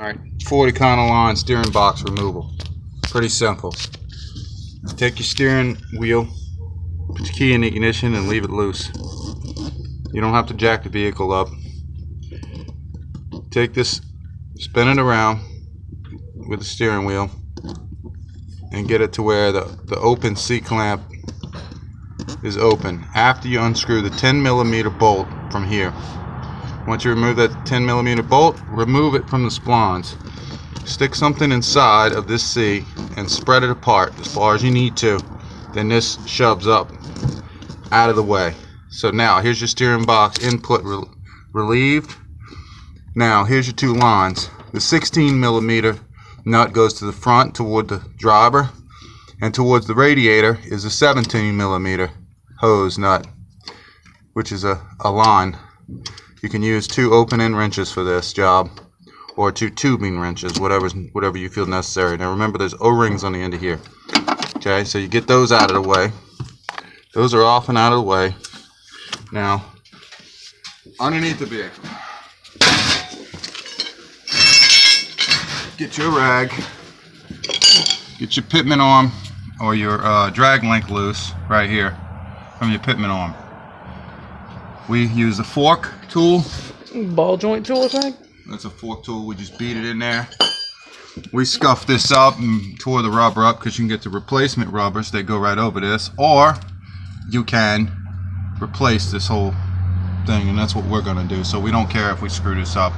Alright, Ford Econoline steering box removal. Pretty simple. Take your steering wheel, put your key in the ignition and leave it loose. You don't have to jack the vehicle up. Take this, spin it around with the steering wheel and get it to where the open C-clamp is open. After you unscrew the 10mm bolt from here. Once you remove that 10mm bolt, remove it from the splines. Stick something inside of this C and spread it apart as far as you need to. Then this shoves up out of the way. So now here's your steering box input relieved. Now here's your two lines. The 16mm nut goes to the front toward the driver, and towards the radiator is a 17mm hose nut, which is a line. You can use 2 open-end wrenches for this job, or 2 tubing wrenches, whatever you feel necessary. Now remember, there's O-rings on the end of here. Okay, so you get those out of the way. Those are off and out of the way. Now, underneath the vehicle, get your rag, get your pitman arm or your drag link loose right here from your pitman arm. We use a fork tool. Ball joint tool, I think. That's a fork tool. We just beat it in there. We scuff this up and tore the rubber up because you can get the replacement rubbers. They go right over this. Or you can replace this whole thing, and that's what we're going to do. So we don't care if we screw this up.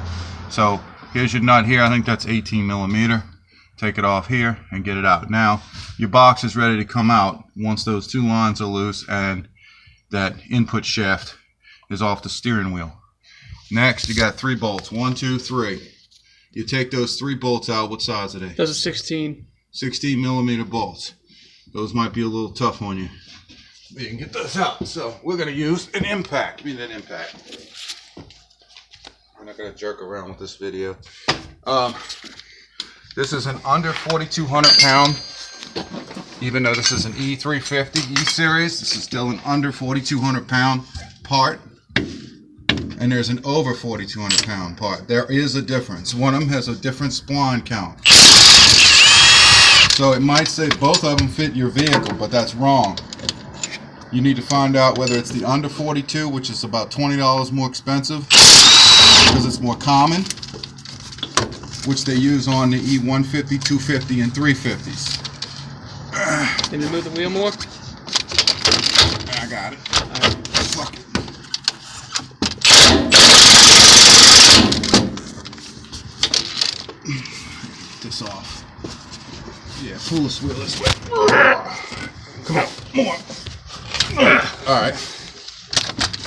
So here's your nut here. I think that's 18mm. Take it off here and get it out. Now your box is ready to come out once those 2 lines are loose and that input shaft is off the steering wheel. Next, you got 3 bolts. 1, 2, 3. You take those 3 bolts out. What size are they? Those are 16. 16mm bolts. Those might be a little tough on you. But you can get those out. So we're going to use an impact. Give me that impact. We're not going to jerk around with this video. This is an under 4,200 pound. Even though this is an E350 E-Series, this is still an under 4,200 pound part. And there's an over 4,200 pound part. There is a difference. One of them has a different spline count. So it might say both of them fit your vehicle, but that's wrong. You need to find out whether it's the under 42, which is about $20 more expensive because it's more common, which they use on the E150, 250, and 350s. Can you move the wheel more? I got it. Fuck it. Get this off. Yeah, pull this wheel this way. Come on, more. Alright.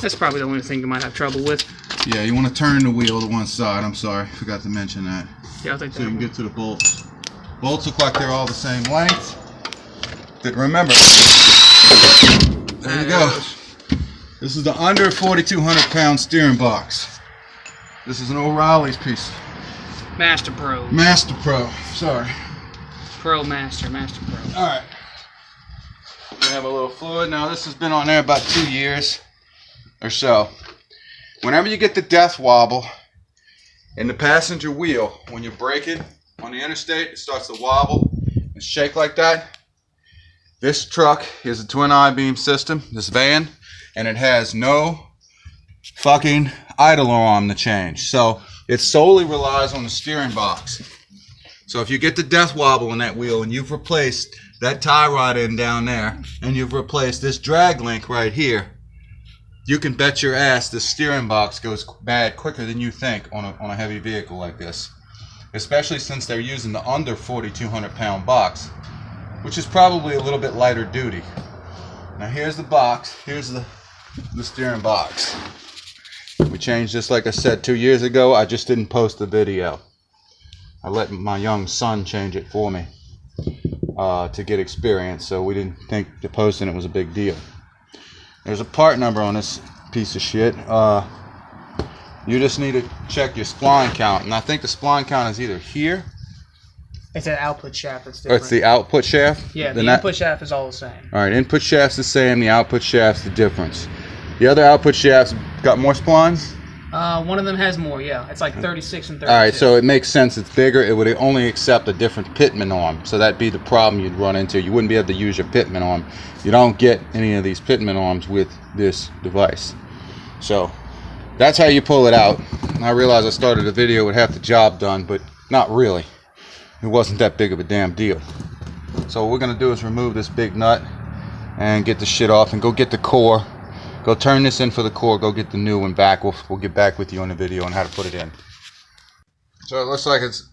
That's probably the only thing you might have trouble with. Yeah, you want to turn the wheel to one side. I'm sorry, forgot to mention that. Yeah, I think so you can get to the bolts. Bolts look like they're all the same length. Remember, there you go. This is the under 4,200 pound steering box. This is an O'Reilly's piece. Master Pro. Master Pro. Sorry. Pro Master. Master Pro. All right. We have a little fluid. Now this has been on there about 2 years or so. Whenever you get the death wobble in the passenger wheel, when you're braking on the interstate, it starts to wobble and shake like that. This truck is a twin I-beam system, this van, and it has no fucking idler arm to change. So it solely relies on the steering box. So if you get the death wobble in that wheel and you've replaced that tie rod end down there and you've replaced this drag link right here, you can bet your ass the steering box goes bad quicker than you think on a heavy vehicle like this. Especially since they're using the under 4,200 pound box, which is probably a little bit lighter duty. Now here's the box. Here's the steering box. We changed this, like I said, 2 years ago. I just didn't post the video. I let my young son change it for me to get experience, so we didn't think the posting it was a big deal. There's a part number on this piece of shit. You just need to check your spline count, and I think the spline count is either here. It's an output shaft that's different. Or it's the output shaft? Yeah, the input shaft is all the same. Alright, input shaft's the same, the output shaft's the difference. The other output shafts got more splines? One of them has more, yeah. It's like 36 and 32. Alright, so it makes sense. It's bigger. It would only accept a different pitman arm. So that'd be the problem you'd run into. You wouldn't be able to use your pitman arm. You don't get any of these pitman arms with this device. So that's how you pull it out. I realized I started the video with half the job done, but not really. It wasn't that big of a damn deal. So what we're going to do is remove this big nut and get the shit off and go get the core. Go turn this in for the core, go get the new one back. We'll get back with you on the video on how to put it in. So it looks like it's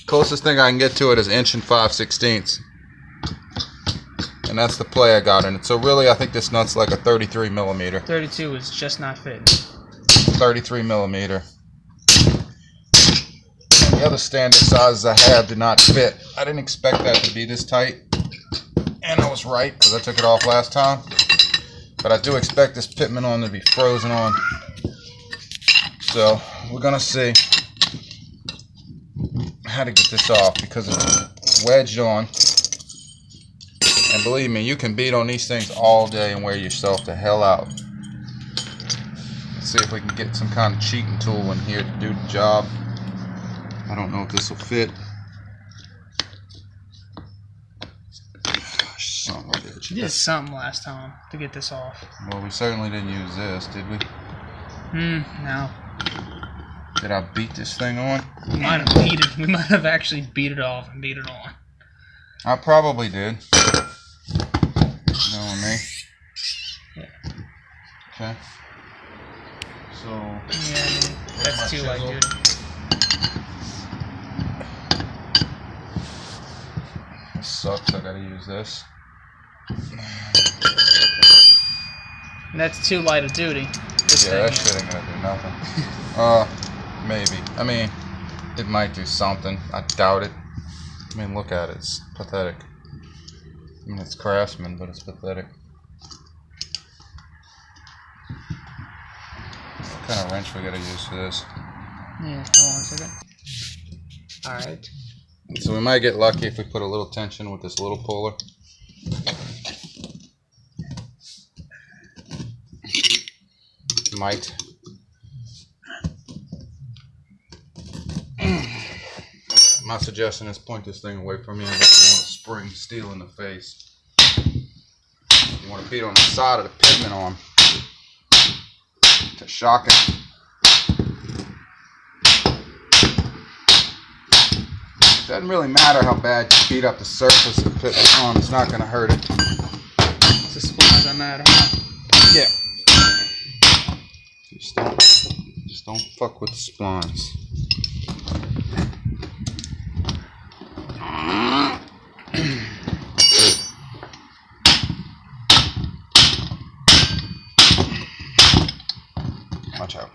closest thing I can get to it is 1 5/16". And that's the play I got in it. So really I think this nut's like a 33 millimeter. 32 is just not fitting. 33 millimeter. And the other standard sizes I have did not fit. I didn't expect that to be this tight. And I was right because I took it off last time. But I do expect this pitman on to be frozen on. So we're gonna see how to get this off because it's wedged on. And believe me, you can beat on these things all day and wear yourself the hell out. Let's see if we can get some kind of cheating tool in here to do the job. I don't know if this will fit. Son of a bitch. You did something last time to get this off. Well, we certainly didn't use this, did we? No. Did I beat this thing on? We might have beat it. We might have actually beat it off and beat it on. I probably did. Knowing me. Yeah. Okay. So. Yeah, I mean, that's too light duty. This sucks. I gotta use this. And that's too light of duty. This Yeah, that thing shit ain't gonna do nothing. Maybe. I mean, it might do something. I doubt it. I mean, look at it. It's pathetic. I mean, it's Craftsman, but it's pathetic. What kind of wrench we gotta use for this? Yeah, hold on a second. Alright. So we might get lucky if we put a little tension with this little puller. Might. My suggestion is point this thing away from you. Unless you want to spring steel in the face. You want to beat on the side of the pitman arm to shock it. It doesn't really matter how bad you beat up the surface of the pitman arm. It's not going to hurt it. It's the splines that matter. Yeah. Just don't fuck with the splines. Watch out.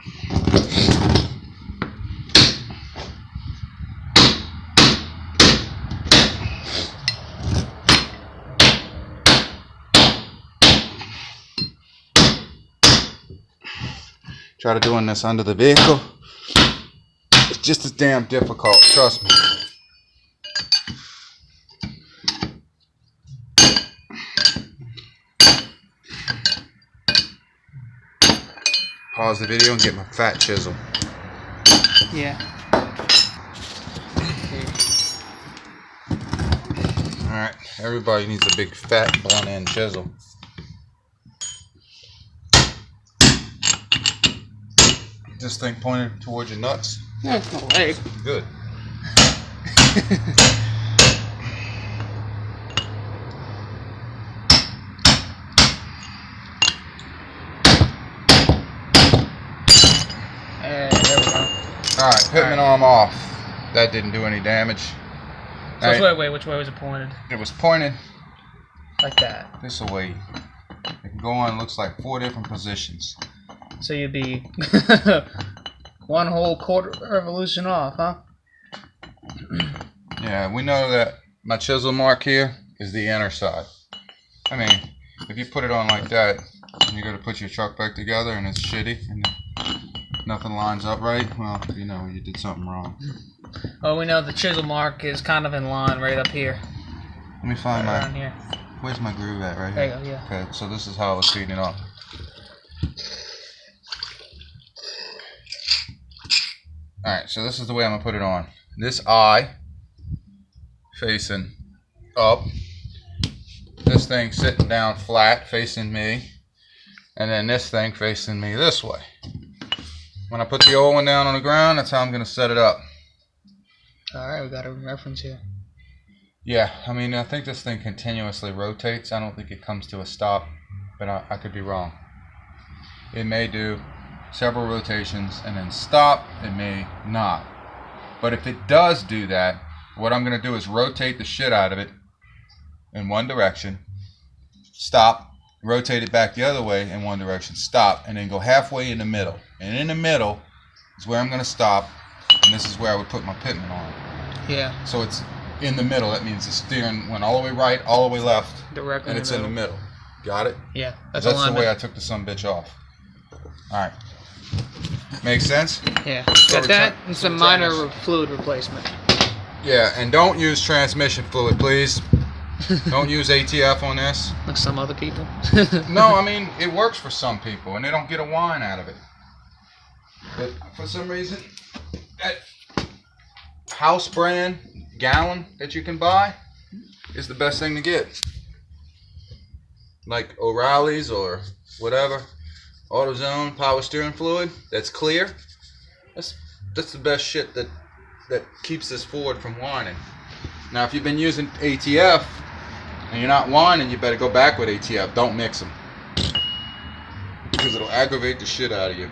Try to doing this under the vehicle. It's just as damn difficult, trust me. Pause the video and get my fat chisel. Yeah. Alright, everybody needs a big fat blunt end chisel. This thing pointed towards your nuts. That's no leg. Good. There we go. Alright, pitman arm off. That didn't do any damage. So wait, which way was it pointed? It was pointed Like that. this way. It can go on, looks like 4 different positions. So you'd be one whole quarter revolution off, huh? Yeah, we know that my chisel mark here is the inner side. I mean, if you put it on like that, and you go to put your truck back together and it's shitty and nothing lines up right, well, you know, you did something wrong. Oh, we know the chisel mark is kind of in line right up here. Let me find Right my, around here. where's my groove at right There here? you go, yeah. Okay, so this is how I was feeding it off. Alright, so this is the way I'm going to put it on. This eye facing up. This thing sitting down flat facing me. And then this thing facing me this way. When I put the old one down on the ground, that's how I'm going to set it up. Alright, we got a reference here. Yeah, I mean, I think this thing continuously rotates. I don't think it comes to a stop, but I could be wrong. It may do several rotations and then stop. It may not. But if it does do that, what I'm going to do is rotate the shit out of it in one direction, stop, rotate it back the other way in one direction, stop, and then go halfway in the middle. And in the middle is where I'm going to stop, and this is where I would put my pitman on. Yeah. So it's in the middle. That means the steering went all the way right, all the way left, directly, and it's in the middle. Got it? Yeah. That's the way I took the sumbitch off. Alright. Makes sense? Yeah. Got that and some minor fluid replacement. Yeah, and don't use transmission fluid, please. Don't use ATF on this. Like some other people. No, I mean, it works for some people, and they don't get a whine out of it. But for some reason, that house brand gallon that you can buy is the best thing to get. Like O'Reilly's or whatever, AutoZone power steering fluid that's clear. That's the best shit that keeps this Ford from whining. Now, if you've been using ATF and you're not whining, you better go back with ATF. Don't mix them, because it'll aggravate the shit out of you.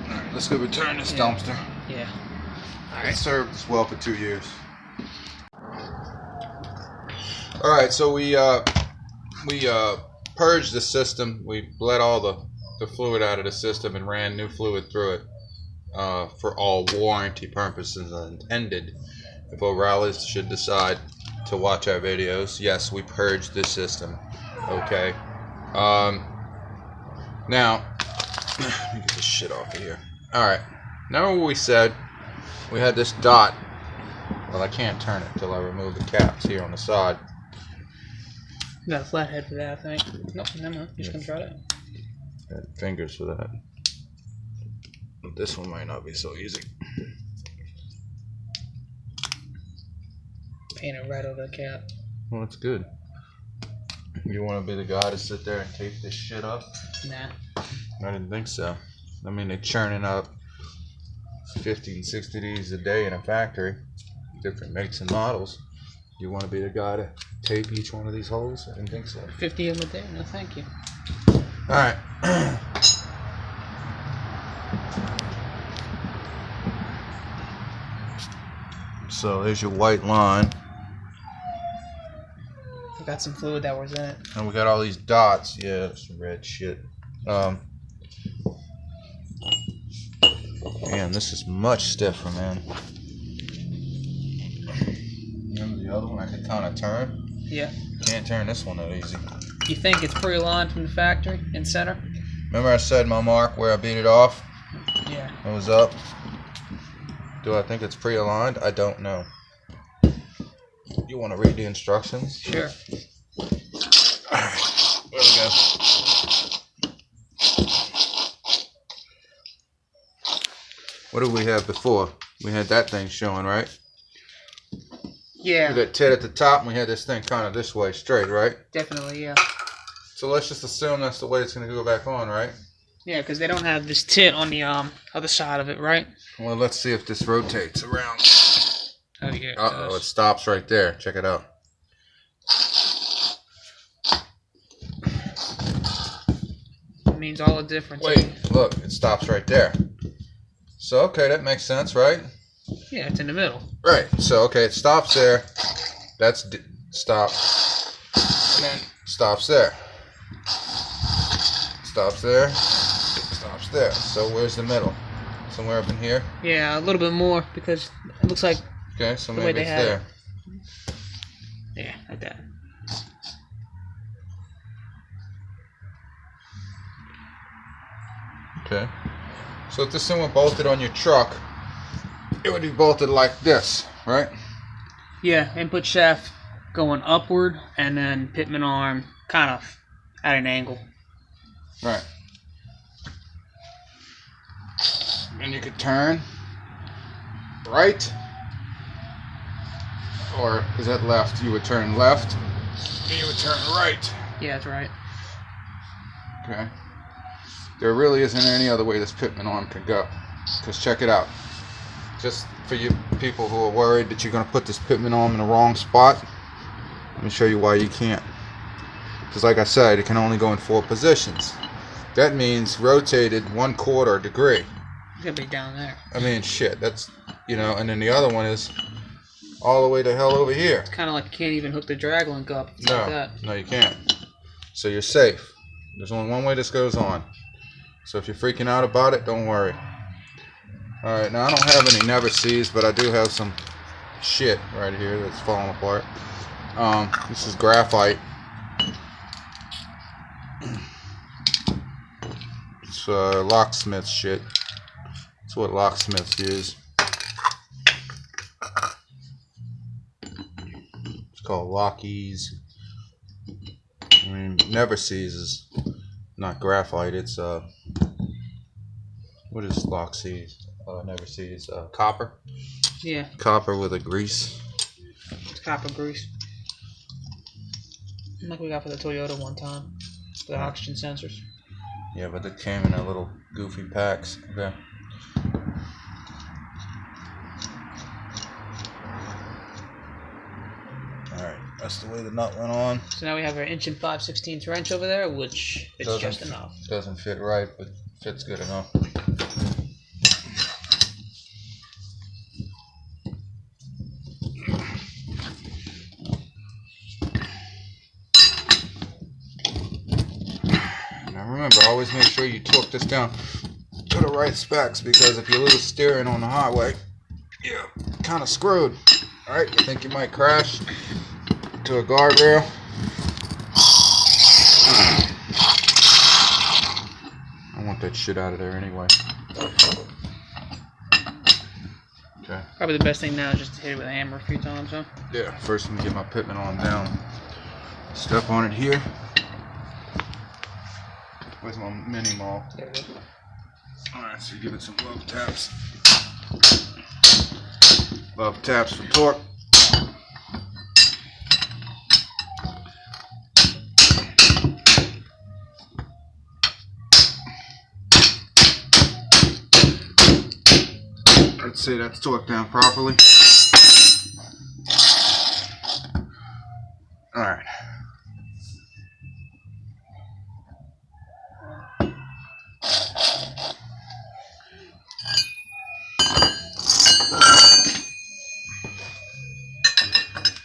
All right, let's go return this dumpster. Yeah. All right. It served us well for 2 years. All right, so we purged the system. We bled all the fluid out of the system and ran new fluid through it for all warranty purposes intended. If O'Reilly's should decide to watch our videos, yes, we purged the system. Okay. Now, let me get this shit off of here. All right. Remember what we said? We had this dot. Well, I can't turn it until I remove the caps here on the side. You got a flathead for that, I think. Nope, never mind. You're just gonna try that. Got fingers for that. But this one might not be so easy. Paint it right over the cap. Well, it's good. You want to be the guy to sit there and tape this shit up? Nah. I didn't think so. I mean, they're churning up 50 and 60 of these a day in a factory, different makes and models. You want to be the guy to tape each one of these holes? I didn't think so. 50 of them a day? No, thank you. Alright. So there's your white line. We got some fluid that was in it. And we got all these dots. Yeah, some red shit. Man, this is much stiffer, man. Remember the other one I could kind of turn? Yeah. Can't turn this one that easy. You think it's pre-aligned from the factory in center? Remember I said my mark where I beat it off? Yeah. It was up. Do I think it's pre-aligned? I don't know. You want to read the instructions? Sure. Alright, there we go. What did we have before? We had that thing showing, right? Yeah. We got tit at the top, and we had this thing kind of this way, straight, right? Definitely, yeah. So let's just assume that's the way it's going to go back on, right? Yeah, because they don't have this tit on the other side of it, right? Well, let's see if this rotates around. Oh, yeah. Uh-oh, it stops right there. Check it out. It means all the difference. Wait, look, it stops right there. So, okay, that makes sense, right? Yeah, it's in the middle. Right, so, okay, it stops there. That's stop. And then stops there. Stops there. Stops there. So, where's the middle? Somewhere up in here? Yeah, a little bit more because it looks like. Okay, so the way maybe they it's have there. It. Yeah, like that. Okay. So if this thing were bolted on your truck, it would be bolted like this, right? Yeah, input shaft going upward and then pitman arm kind of at an angle. Right. and you could turn right, or is that left? You would turn left, and you would turn right. Yeah, that's right. Okay. There really isn't any other way this pitman arm can go. Because check it out. Just for you people who are worried that you're going to put this pitman arm in the wrong spot, let me show you why you can't. Because like I said, it can only go in 4 positions. That means rotated 1/4 degree. It's gonna be down there. I mean, shit, that's, you know, and then the other one is all the way to hell over here. It's kind of like you can't even hook the drag link up. It's like that. No, you can't. So you're safe. There's only one way this goes on. So if you're freaking out about it, don't worry. Alright, now I don't have any never sees, but I do have some shit right here that's falling apart. This is graphite. It's locksmith shit. It's what locksmiths use. It's called lockies. I mean, never sees is not graphite. It's what is lock sees? Never sees copper. Yeah. Copper with a grease. It's copper grease. Like we got for the Toyota one time. The oxygen sensors. Yeah, but it came in a little goofy packs. Okay. Alright, that's the way the nut went on. So now we have our 1 5/16" wrench over there, which is just enough. Doesn't fit right, but fits good enough. Now remember, always make sure you torque this down to the right specs, because if you lose steering on the highway, you're kind of screwed. Alright, you think you might crash to a guardrail? I want that shit out of there anyway. Okay. Probably the best thing now is just to hit it with a hammer a few times, huh? Yeah, first I'm gonna get my pitman arm down. Step on it here. Where's my mini maul? There it is. Alright, so you give it some love taps. Love taps for torque. Let's see, that's torqued down properly. Alright.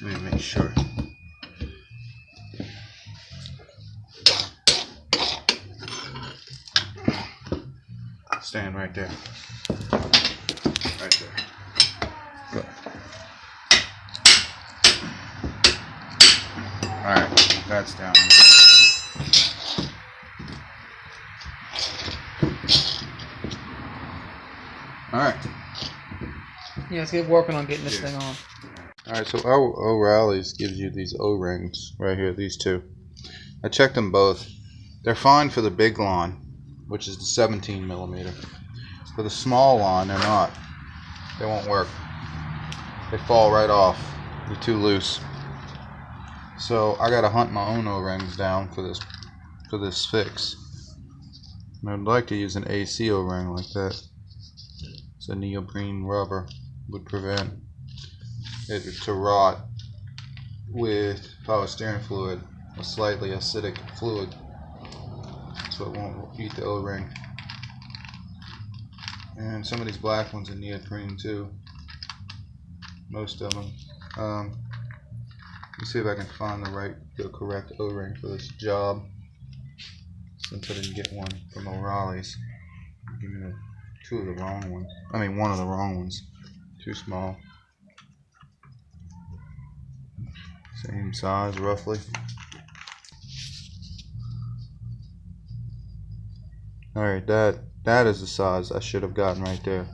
Let me make sure. Stand right there. Right there. Good. Alright, that's down. Alright. Yeah, let's get working on getting this thing on. Alright, so O'Reilly's gives you these O-rings right here, these two. I checked them both. They're fine for the big line, which is the 17 millimeter. For the small line, they're not. They won't work. They fall right off. They're too loose. So I gotta hunt my own O-rings down for this fix. And I'd like to use an AC O-ring like that. So neoprene rubber would prevent it to rot with power steering fluid, a slightly acidic fluid, so it won't eat the O-ring. And some of these black ones are neoprene too. Most of them. Let's see if I can find the correct O-ring for this job, since I didn't get one from O'Reilly's. Give me one of the wrong ones. Too small. Same size roughly. Alright, that is the size I should have gotten right there.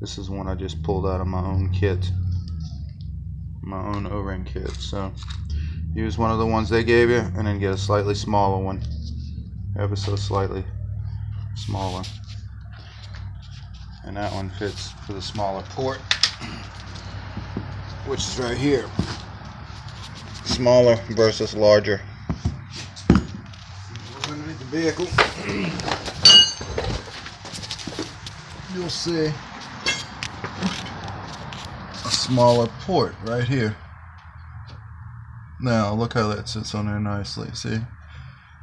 This is one I just pulled out of my own kit. My own O-ring kit. So use one of the ones they gave you and then get a slightly smaller one. Ever so slightly smaller. and that one fits for the smaller port, which is right here. Smaller versus larger. Underneath the vehicle, you'll see a smaller port right here. Now look how that sits on there nicely. See?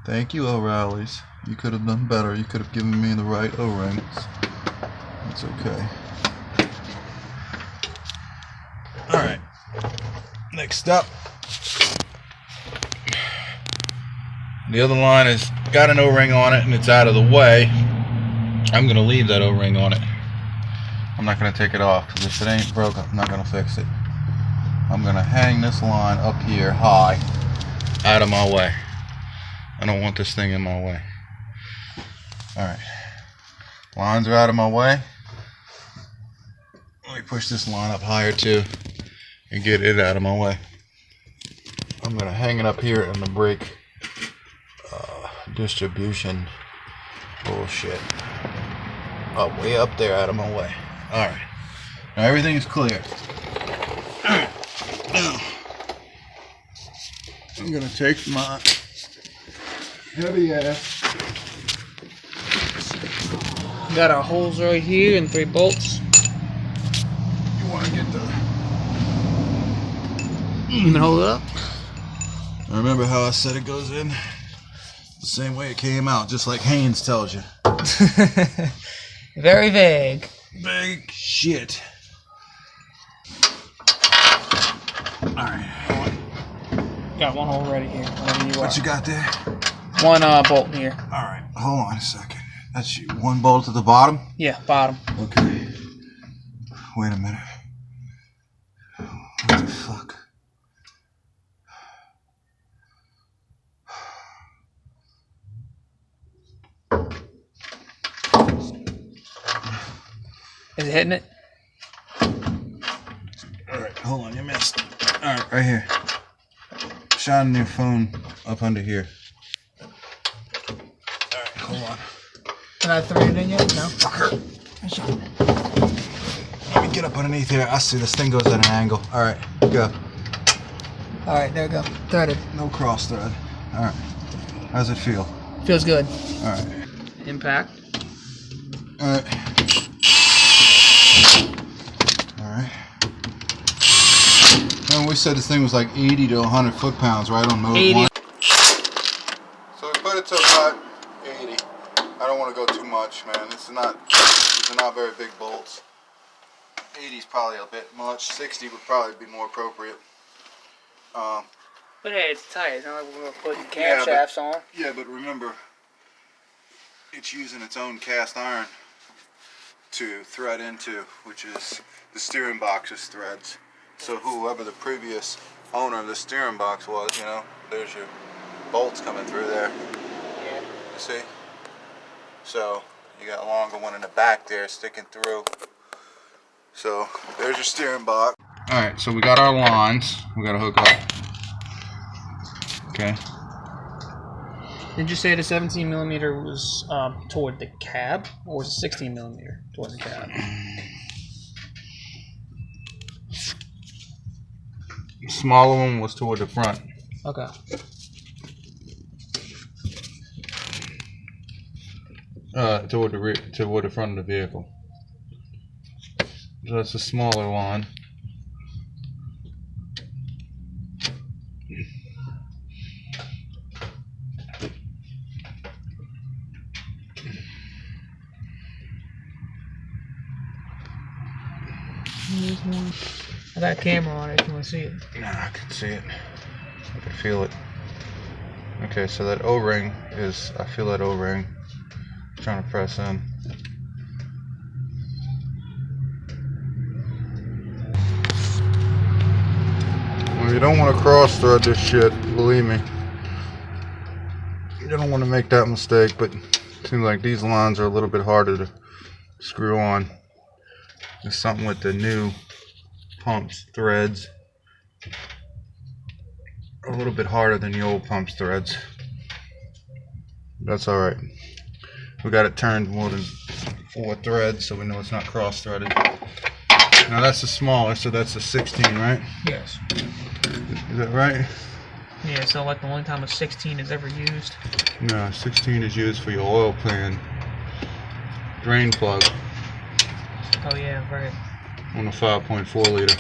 Thank you, O'Reilly's. You could have done better. You could have given me the right O-rings. It's okay. Alright. Next up. The other line has got an O-ring on it and it's out of the way. I'm going to leave that O-ring on it. I'm not going to take it off because if it ain't broke, I'm not going to fix it. I'm going to hang this line up here high, out of my way. I don't want this thing in my way. Alright. Lines are out of my way. Let me push this line up higher too and get it out of my way. I'm going to hang it up here in the brake distribution bullshit. Oh, way up there out of my way. Alright. Now everything is clear. Alright. Now, I'm going to take my heavy ass. Got our holes right here and 3 bolts. You want to get the... You can hold it up. Remember how I said it goes in? The same way it came out, just like Haynes tells you. Very vague. Big shit. Alright. Got one hole ready here. What you got there? One bolt here. Alright, hold on a second. That's one bolt at the bottom? Yeah, bottom. Okay. Wait a minute. What the fuck? Is it hitting it? Alright, hold on, you missed. Alright, right here. Shining your phone up under here. Alright, hold on. Can I thread it in yet? No? Fucker. Let me get up underneath here. I see this thing goes at an angle. Alright, go. Alright, there we go. Threaded. No cross thread. Alright. How's it feel? Feels good. Alright. Impact. Alright. Alright. And we said this thing was like 80 to 100 foot-pounds, right, on mode 80. 1. So we put it to about 80. I don't want to go too much, man. These are not very big bolts. 80 is probably a bit much. 60 would probably be more appropriate. But hey, it's tight. It's not like we're going to put Yeah, camshafts on. Yeah, but remember, it's using its own cast iron to thread into, which is the steering box's threads. So whoever the previous owner of the steering box was, you know, there's your bolts coming through there. Yeah. You see? So you got a longer one in the back there sticking through. So there's your steering box. Alright, so we got our lines. We got to hook up. Okay. Did you say the 17 millimeter was toward the cab, or was it 16 millimeter toward the cab? The smaller one was toward the front. Okay. Toward the rear, toward the front of the vehicle. So that's a smaller line. I got a camera on it if you want to see it. Nah, I can see it. I can feel it. Okay, so that O-ring is, I feel that O-ring. I'm trying to press in. Well, you don't want to cross thread this shit, believe me. You don't want to make that mistake, but it seems like these lines are a little bit harder to screw on. There's something with the new pumps threads. A little bit harder than the old pumps threads. That's alright. We got it turned more than 4 threads so we know it's not cross-threaded. Now that's the smaller, so that's the 16, right? Yes. Is that right? Yeah, so like the only time a 16 is ever used? No, 16 is used for your oil pan drain plug. Oh yeah, right. On a 5.4 liter.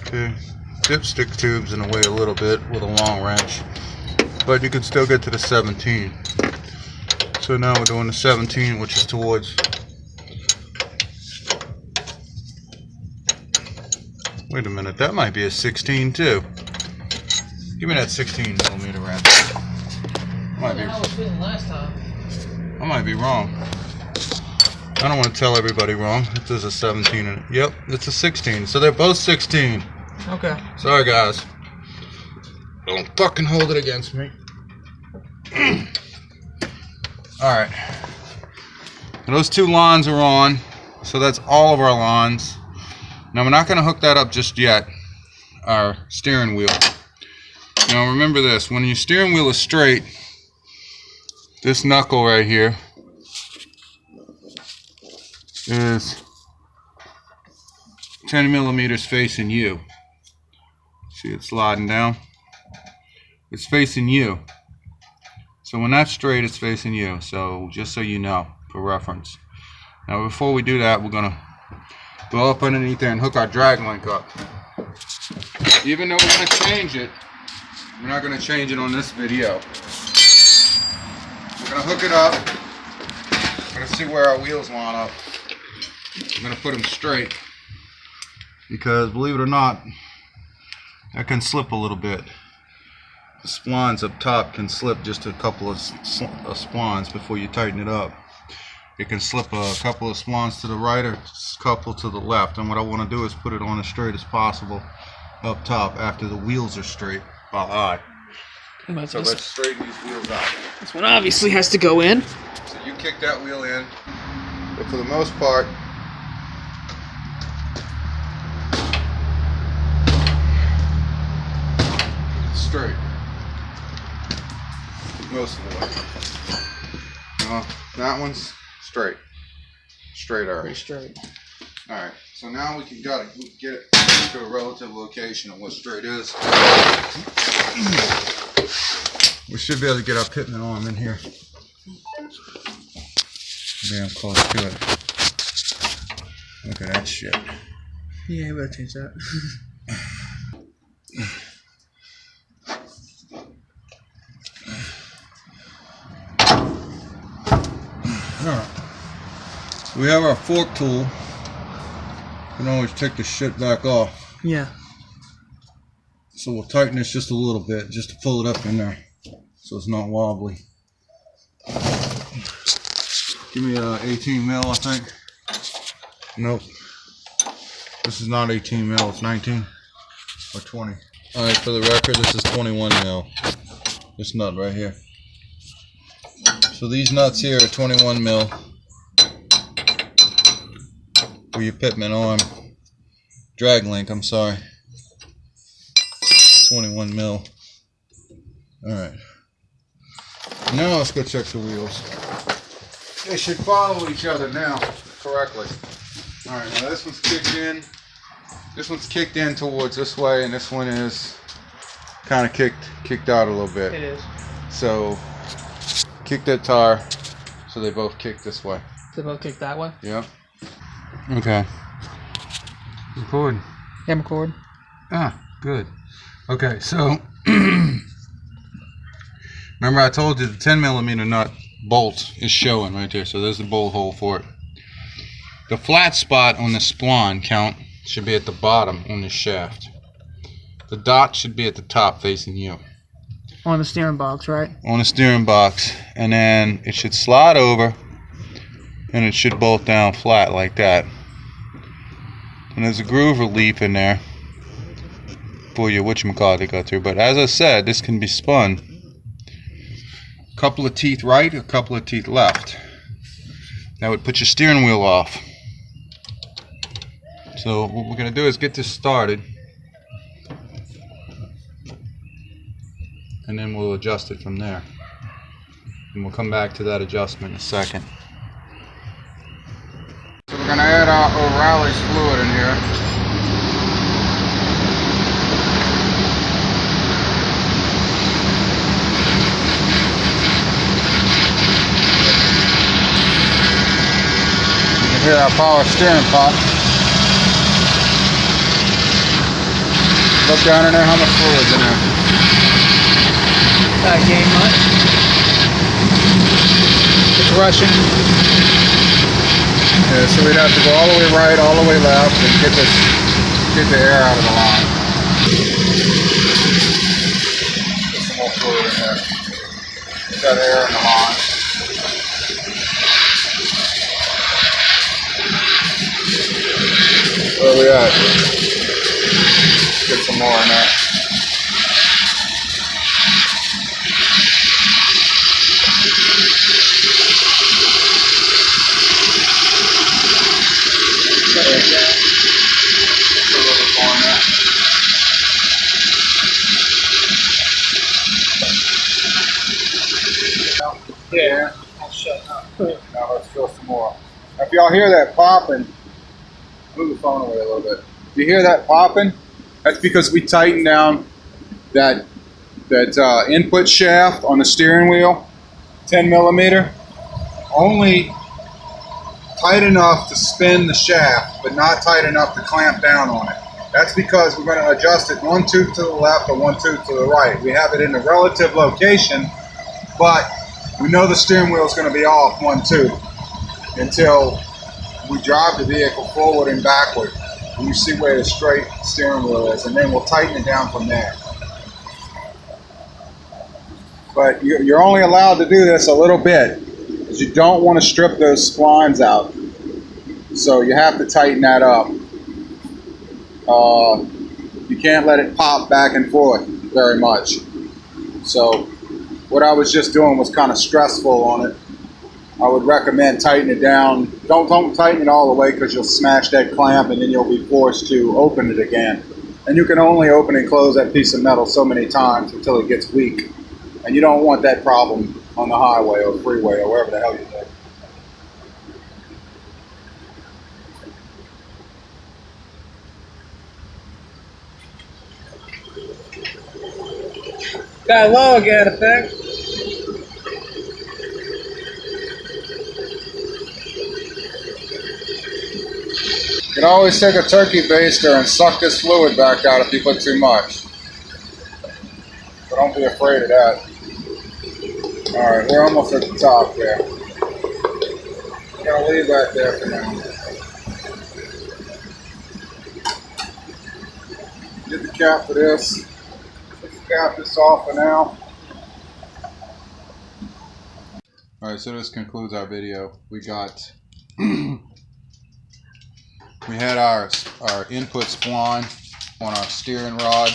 Okay, dipstick tubes in the way a little bit with a long wrench, but you can still get to the 17. So now we're doing the 17, which is towards. Wait a minute, that might be a 16 too. Give me that 16 millimeter wrench. How was fitting last time? I might be wrong. I don't want to tell everybody wrong. If there's a 17 in it. Yep, it's a 16. So they're both 16. Okay. Sorry guys. Don't fucking hold it against me. Alright. Those 2 lines are on. So that's all of our lines. Now we're not going to hook that up just yet. Our steering wheel. Now remember this. When your steering wheel is straight, this knuckle right here is 10 millimeters facing you. See it sliding down? It's facing you. So when that's straight, it's facing you. So just so you know, for reference. Now before we do that, we're going to go up underneath there and hook our drag link up. Even though we're going to change it, we're not going to change it on this video. We're going to hook it up. We're going to see where our wheels line up. I'm going to put them straight. Because believe it or not, that can slip a little bit. The splines up top can slip just a couple of splines before you tighten it up. It can slip a couple of splines to the right or a couple to the left. And what I want to do is put it on as straight as possible up top after the wheels are straight. So let's straighten these wheels out. This one obviously has to go in. So you kick that wheel in. But for the most part, straight. Most of the way. That one's straight. Straight already. Pretty straight. Alright, so now we can get it to a relative location of what straight is. We should be able to get our pitman arm in here. Damn close to it. Look at that shit. Yeah, we gotta change that. Alright. We have our fork tool. You can always take the shit back off. Yeah. So we'll tighten this just a little bit, just to pull it up in there. So it's not wobbly. Give me 18 mil, I think. Nope. This is not 18 mil, it's 19 or 20. Alright, for the record, this is 21 mil. This nut right here. So these nuts here are 21 mil. For your pitman arm. Drag link, I'm sorry. 21 mil. Alright. Now let's go check the wheels. They should follow each other now correctly. Alright, now this one's kicked in. This one's kicked in towards this way, and this one is kind of kicked out a little bit. It is. So kick that tire so they both kick this way. They both kick that way? Yep. Okay. Record. Yeah, record. Ah, good. Okay, so remember I told you the 10 millimeter nut bolt is showing right there, so there's the bolt hole for it. The flat spot on the spline count should be at the bottom on the shaft. The dot should be at the top facing you. On the steering box, right? On the steering box, and then it should slide over and it should bolt down flat like that. And there's a groove relief in there for your whatchamacallit to go through. But as I said, this can be spun a couple of teeth right, a couple of teeth left. That would put your steering wheel off. So what we're gonna do is get this started, and then we'll adjust it from there. And we'll come back to that adjustment in a second. So we're gonna add our O'Reilly's fluid in here. Here's our power steering pump. Look down in there, how much fluid's in there? Not gain much. It's rushing. Yeah, so we'd have to go all the way right, all the way left, and get the air out of the line. Put some more fluid in there. Get that air in the line. Where are we at? Get some more in there. Yeah. I'll shut up. Now let's fill some more. Now if y'all hear that popping, move the phone away a little bit. If you hear that popping, that's because we tightened down that input shaft on the steering wheel, 10 millimeter, only tight enough to spin the shaft, but not tight enough to clamp down on it. That's because we're going to adjust it one tooth to the left or one tooth to the right. We have it in the relative location, but we know the steering wheel is going to be off one tooth until we drive the vehicle forward and backward, and you see where the straight steering wheel is, and then we'll tighten it down from there. But you're only allowed to do this a little bit, because you don't want to strip those splines out. So you have to tighten that up. You can't let it pop back and forth very much. So what I was just doing was kind of stressful on it. I would recommend tightening it down. Don't tighten it all the way, because you'll smash that clamp and then you'll be forced to open it again. And you can only open and close that piece of metal so many times until it gets weak. And you don't want that problem on the highway or freeway or wherever the hell you live. Got low again, I think. You can always take a turkey baster and suck this fluid back out if you put too much. So don't be afraid of that. Alright, we're almost at the top there. I'm going to leave that there for now. Get the cap for this. Let's cap this off for now. Alright, so this concludes our video. We got we had our input spline on our steering rod,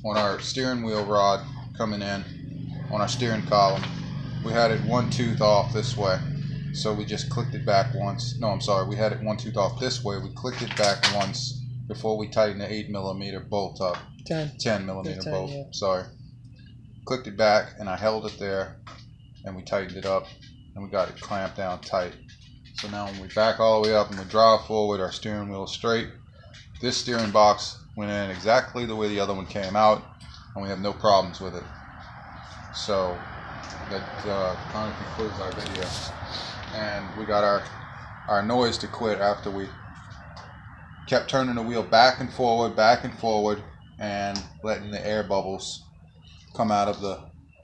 on our steering wheel rod coming in, on our steering column. We had it one tooth off this way, so we just clicked it back once. No, I'm sorry, we had it one tooth off this way. We clicked it back once before we tightened the 8 millimeter bolt up. 10 millimeter bolt, yeah. Sorry. Clicked it back and I held it there and we tightened it up and we got it clamped down tight. So now when we back all the way up and we drive forward, our steering wheel is straight. This steering box went in exactly the way the other one came out, and we have no problems with it. So that kind of concludes our video. And we got our noise to quit after we kept turning the wheel back and forward, and letting the air bubbles come out of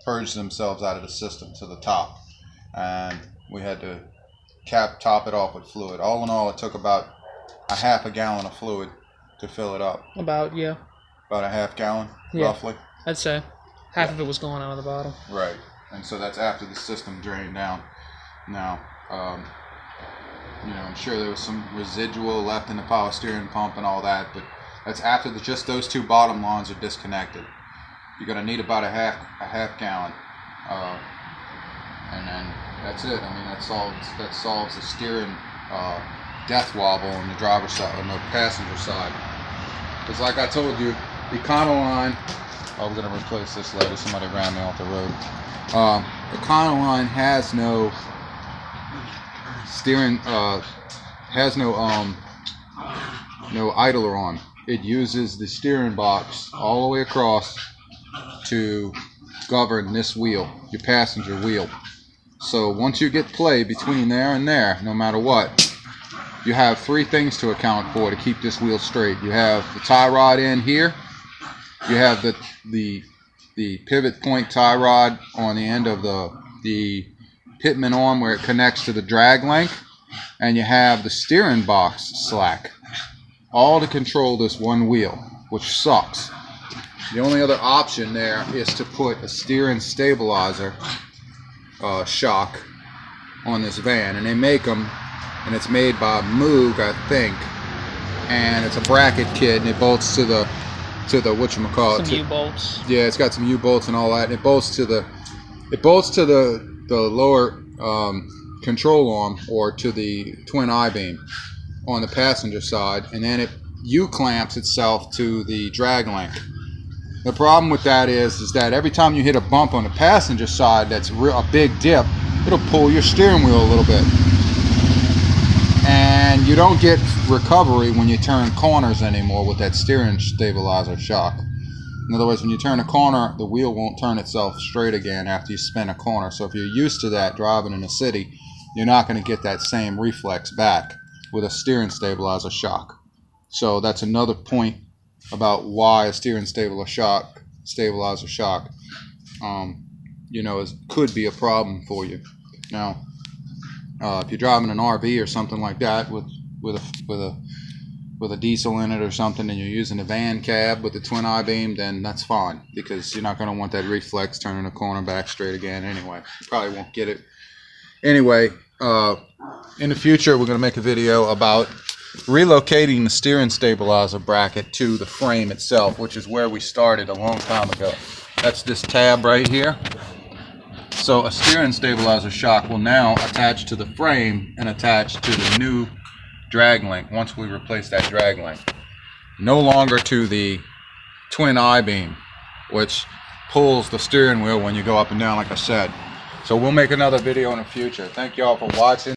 purge themselves out of the system to the top. And we had to top it off with fluid. All in all, it took about a half a gallon of fluid to fill it up. About a half gallon, yeah, roughly. I'd say half of it was going out of the bottom. Right, and so that's after the system drained down. Now, I'm sure there was some residual left in the power steering pump and all that, but that's after just those two bottom lines are disconnected. You're gonna need about a half gallon, and then that's it. I mean, that solves the steering death wobble on the driver's side, on the passenger side. Because like I told you, Econoline, oh, we're gonna replace this later. Somebody ran me off the road. Econoline has no steering, has no idler on. It uses the steering box all the way across to govern this wheel, your passenger wheel. So once you get play between there and there, no matter what, you have three things to account for to keep this wheel straight. You have the tie rod in here, you have the pivot point tie rod on the end of the pitman arm where it connects to the drag length, and you have the steering box slack, all to control this one wheel, which sucks. The only other option there is to put a steering stabilizer shock on this van, and they make them, and it's made by Moog, I think, and it's a bracket kit, and it bolts to the whatchamacallit, some U-bolts. Yeah, it's got some U-bolts and all that, and it bolts to the lower control arm, or to the twin I-beam on the passenger side, and then it U-clamps itself to the drag link. The problem with that is that every time you hit a bump on the passenger side that's a big dip, it'll pull your steering wheel a little bit. And you don't get recovery when you turn corners anymore with that steering stabilizer shock. In other words, when you turn a corner, the wheel won't turn itself straight again after you spin a corner. So if you're used to that driving in the city, you're not going to get that same reflex back with a steering stabilizer shock. So that's another point about why a steering stabilizer shock, could be a problem for you. Now, if you're driving an RV or something like that with a diesel in it or something, and you're using a van cab with the twin I-beam, then that's fine, because you're not going to want that reflex turning a corner back straight again anyway. You probably won't get it. Anyway, in the future, we're going to make a video about relocating the steering stabilizer bracket to the frame itself, which is where we started a long time ago. That's this tab right here. So a steering stabilizer shock will now attach to the frame and attach to the new drag link once we replace that drag link. No longer to the twin I-beam, which pulls the steering wheel when you go up and down, like I said. So we'll make another video in the future. Thank y'all for watching.